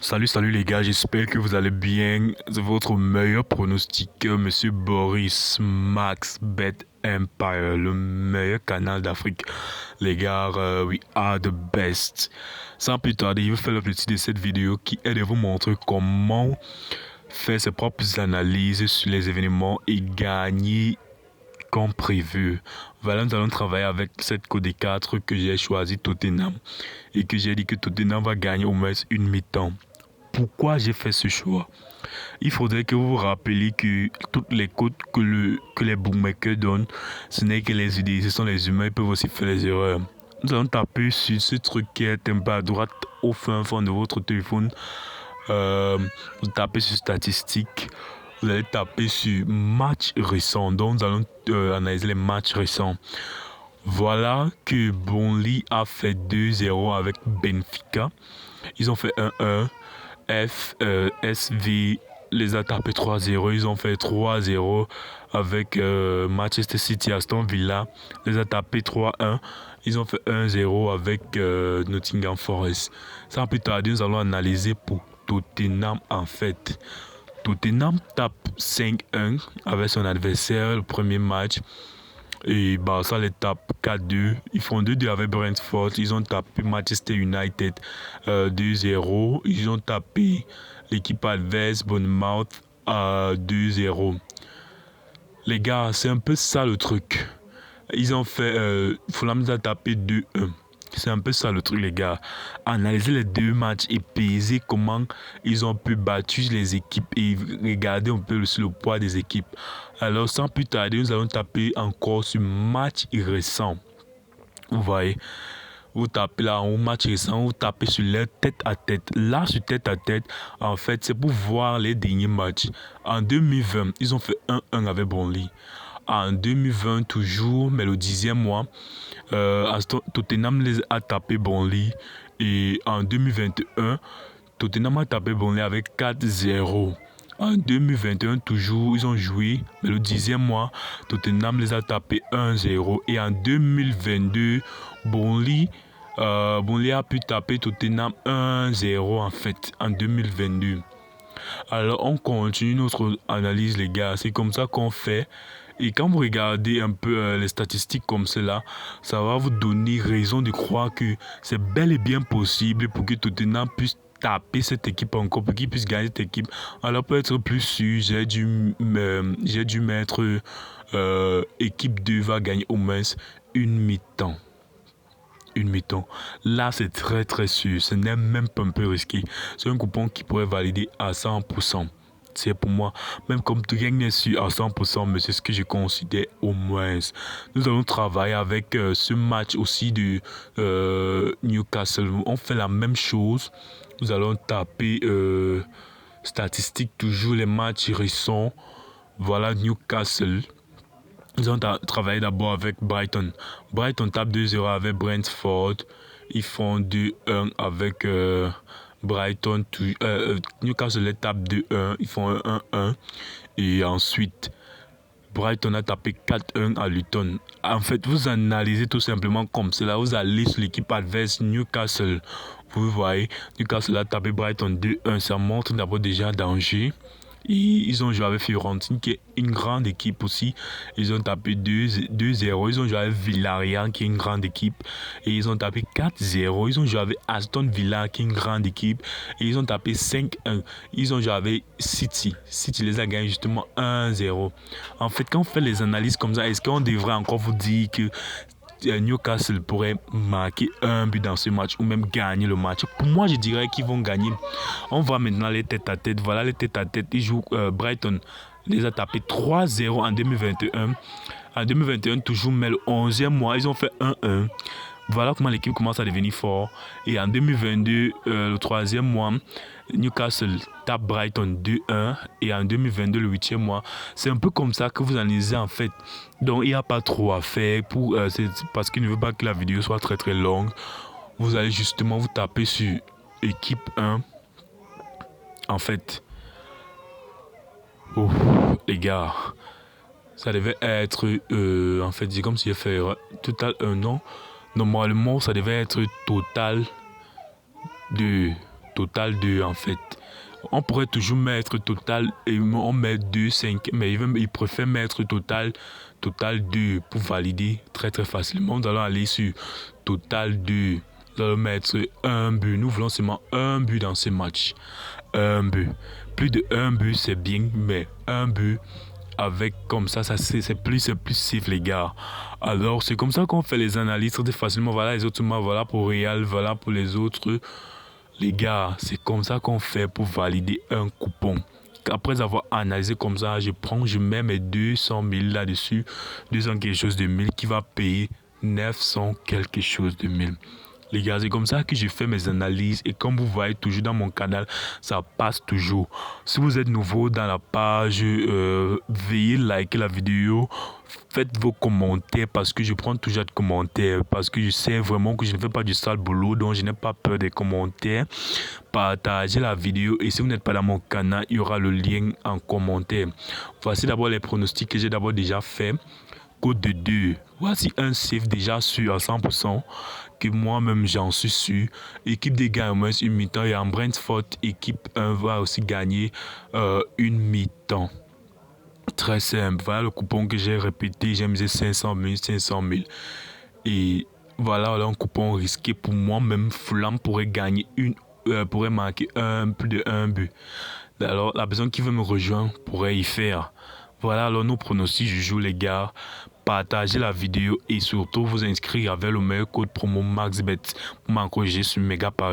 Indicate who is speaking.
Speaker 1: Salut les gars, j'espère que vous allez bien. C'est votre meilleur pronostiqueur, Monsieur Boris Max Bet Empire, le meilleur canal d'Afrique. Les gars, we are the best. Sans plus tarder, je vais faire le petit de cette vidéo qui est de vous montrer comment faire ses propres analyses sur les événements et gagner comme prévu. Voilà, nous allons travailler avec cette code 4 que j'ai choisi Tottenham et que j'ai dit que Tottenham va gagner au moins une mi-temps. Pourquoi j'ai fait ce choix? Il faudrait que vous vous rappeliez que toutes les codes que les bookmakers donnent, ce n'est que les idées, ce sont les humains, ils peuvent aussi faire les erreurs. Nous allons taper sur ce truc qui est un peu à droite au fin fond de votre téléphone. Vous tapez sur statistiques, vous allez taper sur match récent. Donc nous allons analyser les matchs récents. Voilà que Burnley a fait 2-0 avec Benfica. Ils ont fait 1-1. SV les a tapés 3-0. Ils ont fait 3-0 avec Manchester City. Aston Villa les a tapés 3-1. Ils ont fait 1-0 avec Nottingham Forest. Sans plus tarder, nous allons analyser pour Tottenham en fait. Tottenham tape 5-1 avec son adversaire le premier match. Et Barça les tape 4-2. Ils font 2-2 avec Brentford. Ils ont tapé Manchester United 2-0. Ils ont tapé l'équipe adverse Bournemouth 2-0. Les gars, c'est un peu ça le truc. Ils ont fait... Fulham les a tapé 2-1. C'est un peu ça le truc, les gars. Analyser les deux matchs et peser comment ils ont pu battre les équipes et regarder un peu sur le poids des équipes. Alors, sans plus tarder, nous allons taper encore sur match récent. Vous voyez, vous tapez là en haut match récent, vous tapez sur leur tête à tête. Là, sur tête à tête, en fait, c'est pour voir les derniers matchs. En 2020, ils ont fait 1-1 avec Burnley. En 2020 toujours, mais le 10e mois, Tottenham les a tapé Burnley. Et en 2021, Tottenham a tapé Burnley avec 4-0. En 2021 toujours, ils ont joué, mais le 10e mois, Tottenham les a tapé 1-0. Et en 2022, Burnley a pu taper Tottenham 1-0 en fait, en 2022. Alors on continue notre analyse les gars, c'est comme ça qu'on fait. Et quand vous regardez un peu les statistiques comme cela, ça va vous donner raison de croire que c'est bel et bien possible pour que Tottenham puisse taper cette équipe encore, pour qu'il puisse gagner cette équipe. Alors pour être plus sûr, j'ai dû mettre équipe 2 va gagner au moins une mi-temps. Une mi-temps. Là, c'est très très sûr. Ce n'est même pas un peu risqué. C'est un coupon qui pourrait valider à 100%. C'est pour moi, même comme rien n'est sûr à 100%, mais c'est ce que je considère au moins. Nous allons travailler avec ce match aussi de Newcastle. On fait la même chose. Nous allons taper statistiques, toujours les matchs récents. Voilà Newcastle. Ils ont travaillé d'abord avec Brighton. Brighton tape 2-0 avec Brentford. Ils font 2-1 avec Brighton. Newcastle les tape 2-1. Ils font 1-1. Et ensuite, Brighton a tapé 4-1 à Luton. En fait, vous analysez tout simplement comme cela. Vous allez sur l'équipe adverse Newcastle. Vous voyez, Newcastle a tapé Brighton 2-1. Ça montre d'abord déjà un danger. Et ils ont joué avec Fiorentina qui est une grande équipe aussi. Ils ont tapé 2-0. Ils ont joué avec Villarreal qui est une grande équipe. Et ils ont tapé 4-0. Ils ont joué avec Aston Villa qui est une grande équipe. Et ils ont tapé 5-1. Ils ont joué avec City. City les a gagnés justement 1-0. En fait, quand on fait les analyses comme ça, est-ce qu'on devrait encore vous dire que Newcastle pourrait marquer un but dans ce match ou même gagner le match? Pour moi, je dirais qu'ils vont gagner. On voit maintenant les têtes à tête. Voilà les têtes à tête. Ils jouent Brighton. Les a tapé 3-0 en 2021. En 2021, toujours, mais le 11e mois, ils ont fait 1-1. Voilà comment l'équipe commence à devenir fort. Et en 2022, le 3e mois, Newcastle tape Brighton 2-1. Et en 2022, le 8e mois, c'est un peu comme ça que vous analysez en fait. Donc il n'y a pas trop à faire. C'est parce qu'il ne veut pas que la vidéo soit très très longue. Vous allez justement vous taper sur équipe 1. En fait, oh, les gars, ça devait être, en fait, c'est comme si j'ai fait total un an. Normalement, ça devait être total de total 2 en fait. On pourrait toujours mettre total et on met 2, 5, mais il préfère mettre total 2 pour valider très facilement. Nous allons aller sur total 2. Nous allons mettre un but. Nous voulons seulement un but dans ce match. Un but. Plus de un but, c'est bien, mais un but avec comme ça c'est plus safe les gars. Alors c'est comme ça qu'on fait les analyses très facilement. Voilà les autres matchs, voilà pour Real, voilà pour les autres. Les gars, c'est comme ça qu'on fait pour valider un coupon. Après avoir analysé comme ça, je mets mes 200 000 là-dessus. 200 quelque chose de 1000 qui va payer 900 quelque chose de 1000. Les gars, c'est comme ça que je fais mes analyses et comme vous voyez toujours dans mon canal, ça passe toujours. Si vous êtes nouveau dans la page, veuillez liker la vidéo. Faites vos commentaires parce que je prends toujours de commentaires. Parce que je sais vraiment que je ne fais pas du sale boulot, donc je n'ai pas peur des commentaires. Partagez la vidéo et si vous n'êtes pas dans mon canal, il y aura le lien en commentaire. Voici d'abord les pronostics que j'ai d'abord déjà fait. Code de 2. Voici un safe déjà sûr à 100% que moi-même j'en suis sûr. Équipe des gars au moins une mi-temps et en Brentford, équipe 1 va aussi gagner une mi-temps. Très simple. Voilà le coupon que j'ai répété. J'ai misé 500 000, 500 000. Et voilà un coupon risqué pour moi-même. Fulham pourrait gagner pourrait marquer plus de 1 but. Alors la personne qui veut me rejoindre pourrait y faire. Voilà alors nos pronostics je joue les gars. Partagez la vidéo et surtout vous inscrire avec le meilleur code promo MaxBet pour m'encourager sur Mega Paris.